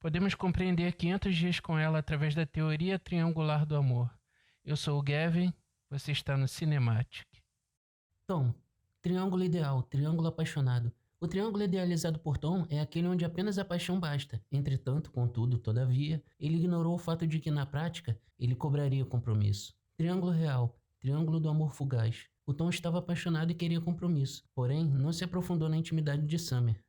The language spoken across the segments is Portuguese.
Podemos compreender 500 dias com ela através da teoria triangular do amor. Eu sou o Gavin, você está no Cinematic. Tom, triângulo ideal, triângulo apaixonado. O triângulo idealizado por Tom é aquele onde apenas a paixão basta. Entretanto, contudo, todavia, ele ignorou o fato de que, na prática, ele cobraria compromisso. Triângulo real, triângulo do amor fugaz. O Tom estava apaixonado e queria compromisso, porém, não se aprofundou na intimidade de Summer.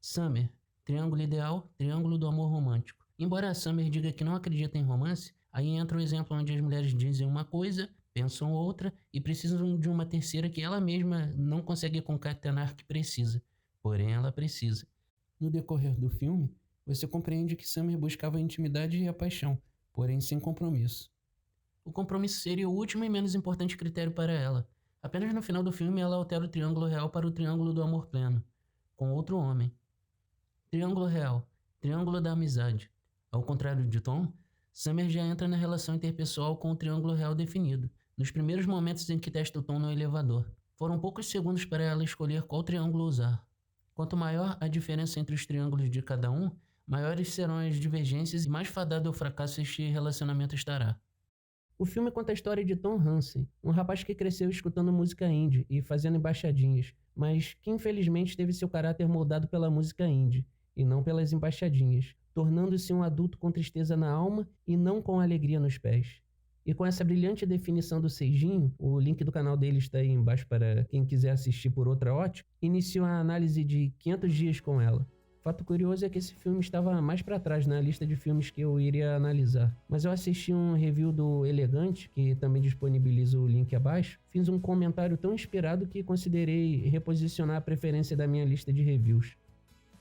Summer, triângulo ideal, triângulo do amor romântico. Embora a Summer diga que não acredita em romance, aí entra o exemplo onde as mulheres dizem uma coisa, pensam outra e precisam de uma terceira que ela mesma não consegue concatenar que precisa. Porém, ela precisa. No decorrer do filme, você compreende que Summer buscava a intimidade e a paixão, porém sem compromisso. O compromisso seria o último e menos importante critério para ela. Apenas no final do filme ela altera o triângulo real para o triângulo do amor pleno, com outro homem. Triângulo real, triângulo da amizade. Ao contrário de Tom, Summer já entra na relação interpessoal com o triângulo real definido, nos primeiros momentos em que testa o Tom no elevador. Foram poucos segundos para ela escolher qual triângulo usar. Quanto maior a diferença entre os triângulos de cada um, maiores serão as divergências e mais fadado ao fracasso este relacionamento estará. O filme conta a história de Tom Hansen, um rapaz que cresceu escutando música indie e fazendo embaixadinhas, mas que infelizmente teve seu caráter moldado pela música indie, e não pelas embaixadinhas, tornando-se um adulto com tristeza na alma e não com alegria nos pés. E com essa brilhante definição do Seijinho, o link do canal dele está aí embaixo para quem quiser assistir por outra ótica, inicio a análise de 500 dias com ela. Fato curioso é que esse filme estava mais para trás na lista de filmes que eu iria analisar. Mas eu assisti um review do Elegante, que também disponibiliza o link abaixo. Fiz um comentário tão inspirado que considerei reposicionar a preferência da minha lista de reviews.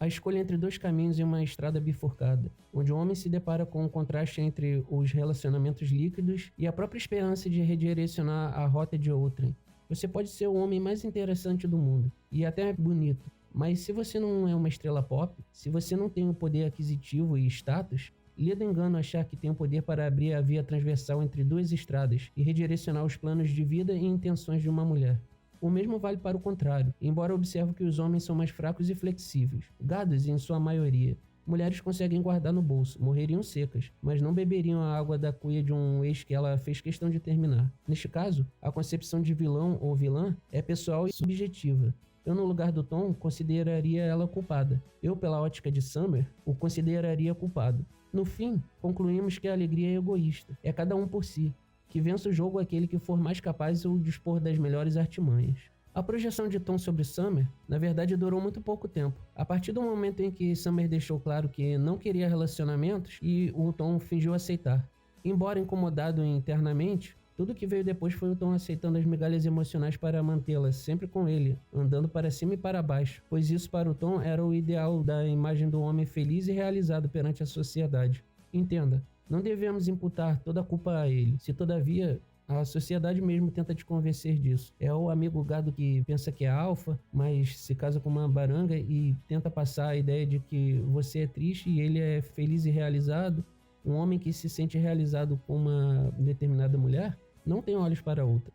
A escolha entre dois caminhos em uma estrada bifurcada, onde o homem se depara com o contraste entre os relacionamentos líquidos e a própria esperança de redirecionar a rota de outrem. Você pode ser o homem mais interessante do mundo, e até bonito, mas se você não é uma estrela pop, se você não tem o poder aquisitivo e status, lhe do engano achar que tem o poder para abrir a via transversal entre duas estradas e redirecionar os planos de vida e intenções de uma mulher. O mesmo vale para o contrário, embora observo que os homens são mais fracos e flexíveis, gados em sua maioria. Mulheres conseguem guardar no bolso, morreriam secas, mas não beberiam a água da cuia de um ex que ela fez questão de terminar. Neste caso, a concepção de vilão ou vilã é pessoal e subjetiva. Eu, no lugar do Tom, consideraria ela culpada. Eu, pela ótica de Summer, o consideraria culpado. No fim, concluímos que a alegria é egoísta, é cada um por si. Que vença o jogo aquele que for mais capaz ou dispor das melhores artimanhas. A projeção de Tom sobre Summer, na verdade, durou muito pouco tempo. A partir do momento em que Summer deixou claro que não queria relacionamentos e o Tom fingiu aceitar. Embora incomodado internamente, tudo que veio depois foi o Tom aceitando as migalhas emocionais para mantê-la sempre com ele, andando para cima e para baixo, pois isso para o Tom era o ideal da imagem do homem feliz e realizado perante a sociedade. Entenda, não devemos imputar toda a culpa a ele, se todavia a sociedade mesmo tenta te convencer disso. É o amigo gado que pensa que é alfa, mas se casa com uma baranga e tenta passar a ideia de que você é triste e ele é feliz e realizado. Um homem que se sente realizado com uma determinada mulher não tem olhos para outra.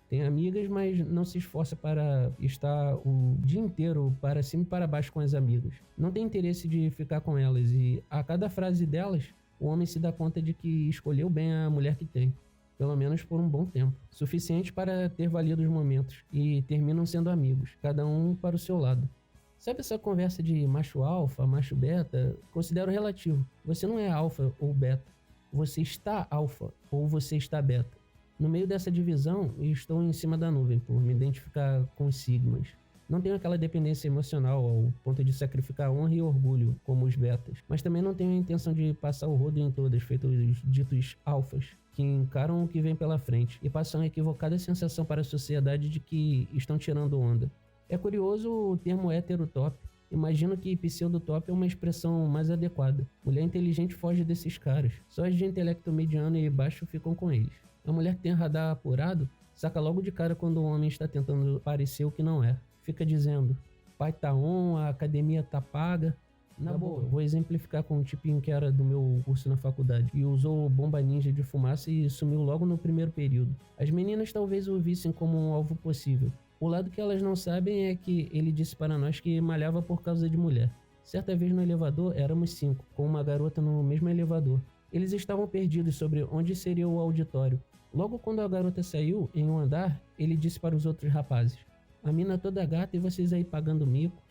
Tem amigas, mas não se esforça para estar o dia inteiro para cima e para baixo com as amigas. Não tem interesse de ficar com elas e a cada frase delas, o homem se dá conta de que escolheu bem a mulher que tem, pelo menos por um bom tempo, suficiente para ter valido os momentos, e terminam sendo amigos, cada um para o seu lado. Sabe essa conversa de macho alfa, macho beta? Considero relativo. Você não é alfa ou beta, você está alfa ou você está beta. No meio dessa divisão, estou em cima da nuvem por me identificar com os sigmas. Não tenho aquela dependência emocional ao ponto de sacrificar honra e orgulho, como os betas. Mas também não tenho a intenção de passar o rodo em todas, feito os ditos alfas, que encaram o que vem pela frente e passam a equivocada sensação para a sociedade de que estão tirando onda. É curioso o termo heterotop. Imagino que pseudotop é uma expressão mais adequada. Mulher inteligente foge desses caras. Só as de intelecto mediano e baixo ficam com eles. A mulher que tem radar apurado saca logo de cara quando o homem está tentando parecer o que não é. Fica dizendo, pai tá on, a academia tá paga. Na boa, vou exemplificar com um tipinho que era do meu curso na faculdade e usou bomba ninja de fumaça e sumiu logo no primeiro período. As meninas talvez o vissem como um alvo possível. O lado que elas não sabem é que ele disse para nós que malhava por causa de mulher. Certa vez no elevador, éramos 5, com uma garota no mesmo elevador. Eles estavam perdidos sobre onde seria o auditório. Logo quando a garota saiu, em um andar, ele disse para os outros rapazes: "A mina toda gata e vocês aí pagando mico."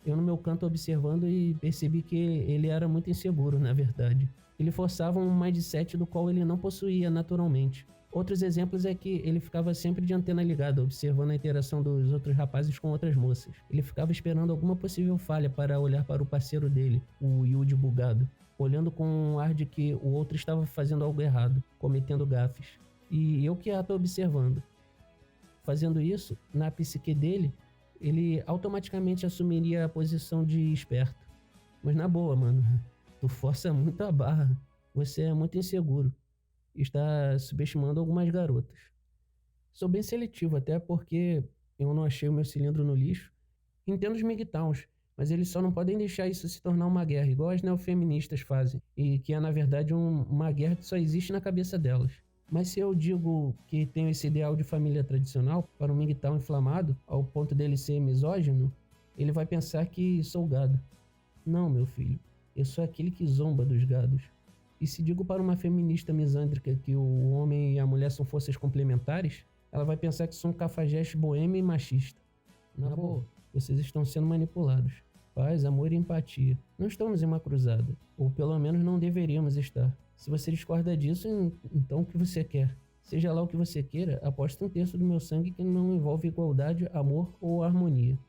Eu no meu canto observando e percebi que ele era muito inseguro, na verdade. Ele forçava um mindset do qual ele não possuía naturalmente. Outros exemplos é que ele ficava sempre de antena ligada, observando a interação dos outros rapazes com outras moças. Ele ficava esperando alguma possível falha para olhar para o parceiro dele, o Yude bugado, olhando com um ar de que o outro estava fazendo algo errado, cometendo gafes. E eu que estou observando. Fazendo isso, na psique dele, ele automaticamente assumiria a posição de esperto. Mas na boa, mano, tu força muito a barra. Você é muito inseguro. Está subestimando algumas garotas. Sou bem seletivo, até porque eu não achei o meu cilindro no lixo. Entendo os MGTOWs, mas eles só não podem deixar isso se tornar uma guerra, igual as neofeministas fazem, e que é na verdade uma guerra que só existe na cabeça delas. Mas se eu digo que tenho esse ideal de família tradicional para um MGTOW inflamado, ao ponto dele ser misógino, ele vai pensar que sou gado. Não, meu filho, eu sou aquele que zomba dos gados. E se digo para uma feminista misândrica que o homem e a mulher são forças complementares, ela vai pensar que sou um cafajeste boêmio e machista. Na boa, vocês estão sendo manipulados. Paz, amor e empatia. Não estamos em uma cruzada, ou pelo menos não deveríamos estar. Se você discorda disso, então o que você quer? Seja lá o que você queira, aposta 1/3 do meu sangue que não envolve igualdade, amor ou harmonia.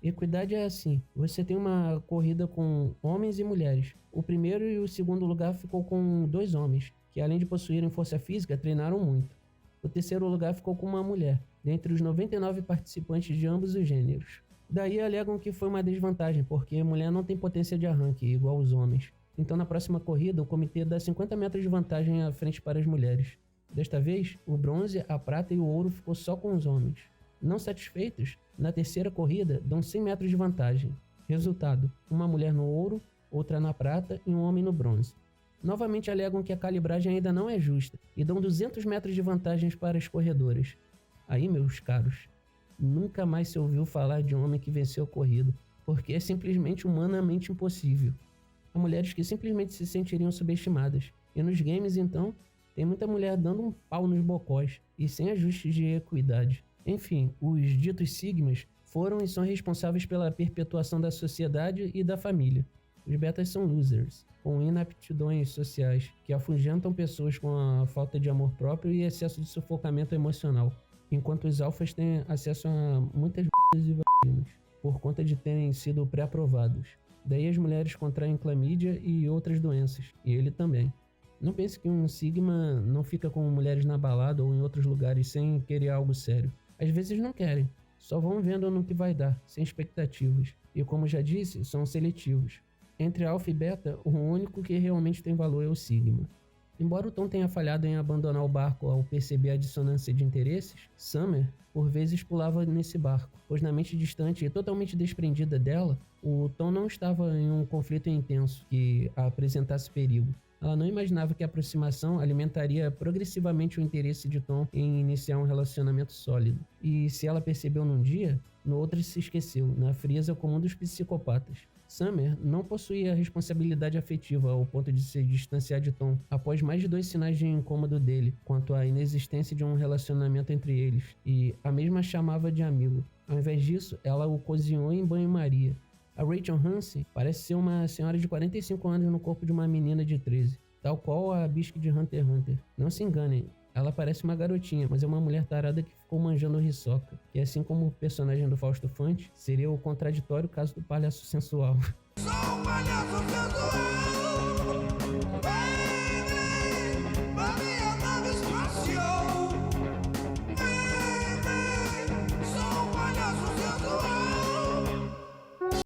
Equidade é assim, você tem uma corrida com homens e mulheres. O primeiro e o segundo lugar ficou com 2 homens, que além de possuírem força física, treinaram muito. O terceiro lugar ficou com uma mulher, dentre os 99 participantes de ambos os gêneros. Daí alegam que foi uma desvantagem, porque a mulher não tem potência de arranque, igual os homens. Então na próxima corrida, o comitê dá 50 metros de vantagem à frente para as mulheres. Desta vez, o bronze, a prata e o ouro ficou só com os homens. Não satisfeitos, na terceira corrida, dão 100 metros de vantagem. Resultado, uma mulher no ouro, outra na prata e um homem no bronze. Novamente alegam que a calibragem ainda não é justa e dão 200 metros de vantagens para as corredoras. Aí, meus caros, nunca mais se ouviu falar de um homem que venceu a corrida, porque é simplesmente humanamente impossível. Há mulheres que simplesmente se sentiriam subestimadas. E nos games, então, tem muita mulher dando um pau nos bocós e sem ajustes de equidade. Enfim, os ditos sigmas foram e são responsáveis pela perpetuação da sociedade e da família. Os betas são losers, com inaptidões sociais, que afugentam pessoas com a falta de amor próprio e excesso de sufocamento emocional, enquanto os alfas têm acesso a muitas b****s e vaginas, por conta de terem sido pré-aprovados. Daí as mulheres contraem clamídia e outras doenças, e ele também. Não pense que um sigma não fica com mulheres na balada ou em outros lugares sem querer algo sério. Às vezes não querem, só vão vendo no que vai dar, sem expectativas. E como já disse, são seletivos. Entre alfa e beta, o único que realmente tem valor é o sigma. Embora o Tom tenha falhado em abandonar o barco ao perceber a dissonância de interesses, Summer, por vezes, pulava nesse barco, pois na mente distante e totalmente desprendida dela, o Tom não estava em um conflito intenso que a apresentasse perigo. Ela não imaginava que a aproximação alimentaria progressivamente o interesse de Tom em iniciar um relacionamento sólido. E se ela percebeu num dia, no outro se esqueceu, na frieza comum dos psicopatas. Summer não possuía responsabilidade afetiva ao ponto de se distanciar de Tom, após mais de 2 sinais de incômodo dele quanto à inexistência de um relacionamento entre eles, e a mesma chamava de amigo. Ao invés disso, ela o cozinhou em banho-maria. A Rachel Hansen parece ser uma senhora de 45 anos no corpo de uma menina de 13, tal qual a Bisque de Hunter x Hunter. Não se enganem, ela parece uma garotinha, mas é uma mulher tarada que ficou manjando Hisoka, que assim como o personagem do Fausto Fante, seria o contraditório caso do palhaço sensual. Sou um palhaço sensual, pra minha nave espacial. Sou um palhaço sensual.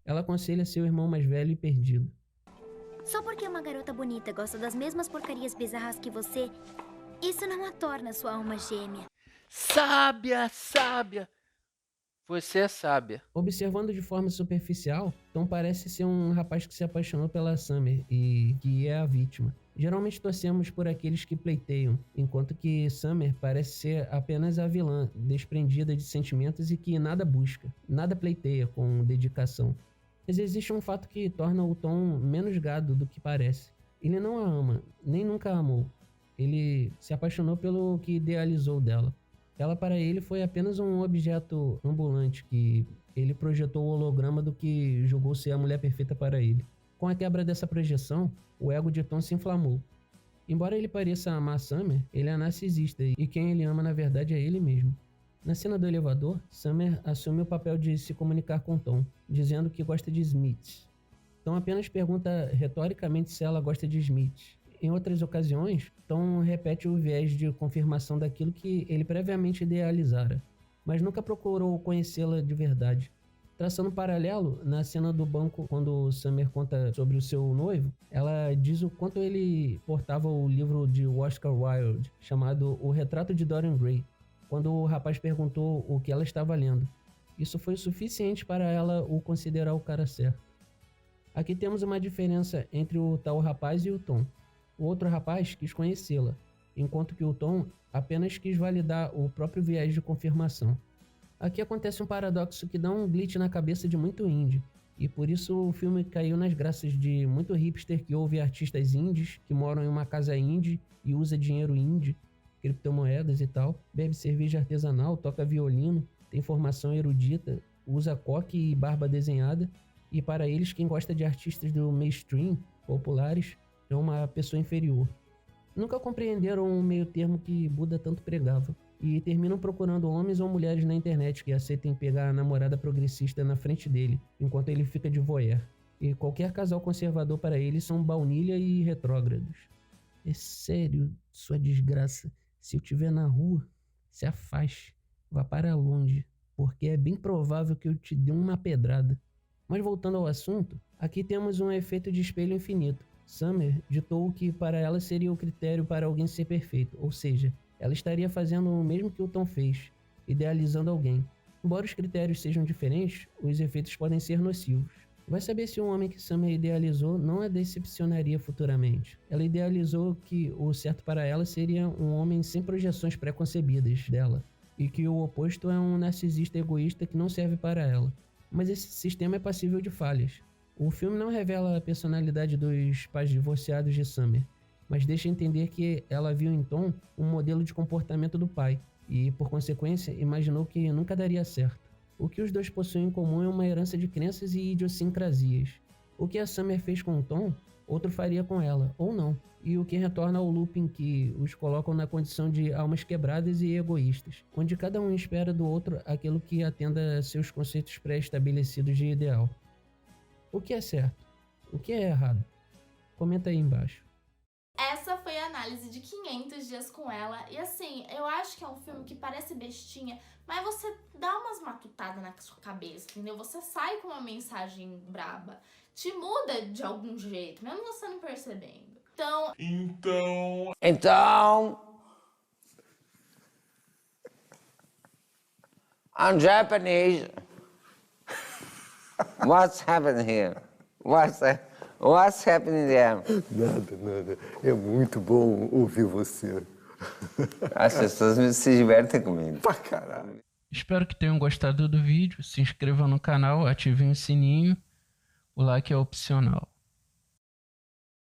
Ela aconselha seu irmão mais velho e perdido. Só porque uma garota bonita gosta das mesmas porcarias bizarras que você, isso não a torna sua alma gêmea. Sábia, sábia. Você é sábia. Observando de forma superficial, Tom parece ser um rapaz que se apaixonou pela Summer e que é a vítima. Geralmente torcemos por aqueles que pleiteiam, enquanto que Summer parece ser apenas a vilã, desprendida de sentimentos e que nada busca, nada pleiteia com dedicação. Mas existe um fato que torna o Tom menos gado do que parece. Ele não a ama, nem nunca a amou. Ele se apaixonou pelo que idealizou dela. Ela para ele foi apenas um objeto ambulante que ele projetou o holograma do que julgou ser a mulher perfeita para ele. Com a quebra dessa projeção, o ego de Tom se inflamou. Embora ele pareça amar Summer, ele é narcisista e quem ele ama na verdade é ele mesmo. Na cena do elevador, Summer assume o papel de se comunicar com Tom, dizendo que gosta de Smith. Tom apenas pergunta retoricamente se ela gosta de Smith. Em outras ocasiões, Tom repete o viés de confirmação daquilo que ele previamente idealizara, mas nunca procurou conhecê-la de verdade. Traçando um paralelo, na cena do banco, quando Summer conta sobre o seu noivo, ela diz o quanto ele portava o livro de Oscar Wilde, chamado O Retrato de Dorian Gray, quando o rapaz perguntou o que ela estava lendo. Isso foi suficiente para ela o considerar o cara certo. Aqui temos uma diferença entre o tal rapaz e o Tom. O outro rapaz quis conhecê-la, enquanto que o Tom apenas quis validar o próprio viés de confirmação. Aqui acontece um paradoxo que dá um glitch na cabeça de muito indie, e por isso o filme caiu nas graças de muito hipster que ouve artistas indies, que moram em uma casa indie e usa dinheiro indie, criptomoedas e tal, bebe cerveja artesanal, toca violino, tem formação erudita, usa coque e barba desenhada, e para eles quem gosta de artistas do mainstream, populares, é uma pessoa inferior. Nunca compreenderam um meio termo que Buda tanto pregava, e terminam procurando homens ou mulheres na internet que aceitem pegar a namorada progressista na frente dele, enquanto ele fica de voyeur. E qualquer casal conservador para eles são baunilha e retrógrados. É sério, sua desgraça. Se eu estiver na rua, se afaste, vá para longe, porque é bem provável que eu te dê uma pedrada. Mas voltando ao assunto, aqui temos um efeito de espelho infinito. Summer ditou o que para ela seria o critério para alguém ser perfeito, ou seja, ela estaria fazendo o mesmo que o Tom fez, idealizando alguém. Embora os critérios sejam diferentes, os efeitos podem ser nocivos. Vai saber se o homem que Summer idealizou não a decepcionaria futuramente. Ela idealizou que o certo para ela seria um homem sem projeções pré-concebidas dela, e que o oposto é um narcisista egoísta que não serve para ela. Mas esse sistema é passível de falhas. O filme não revela a personalidade dos pais divorciados de Summer, mas deixa entender que ela viu em Tom um modelo de comportamento do pai e, por consequência, imaginou que nunca daria certo. O que os dois possuem em comum é uma herança de crenças e idiosincrasias. O que a Summer fez com o Tom, outro faria com ela, ou não, e o que retorna ao looping que os colocam na condição de almas quebradas e egoístas, onde cada um espera do outro aquilo que atenda a seus conceitos pré-estabelecidos de ideal. O que é certo? O que é errado? Comenta aí embaixo. Essa foi a análise de 500 Dias com Ela. E assim, eu acho que é um filme que parece bestinha, mas você dá umas matutadas na sua cabeça, entendeu? Você sai com uma mensagem braba. Te muda de algum jeito, mesmo você não percebendo. Então... I'm Japanese. What's happening here? What's happening there? Nada. É muito bom ouvir você. As pessoas se divertem comigo. Pra caralho. Espero que tenham gostado do vídeo. Se inscrevam no canal, ativem o sininho. O like é opcional.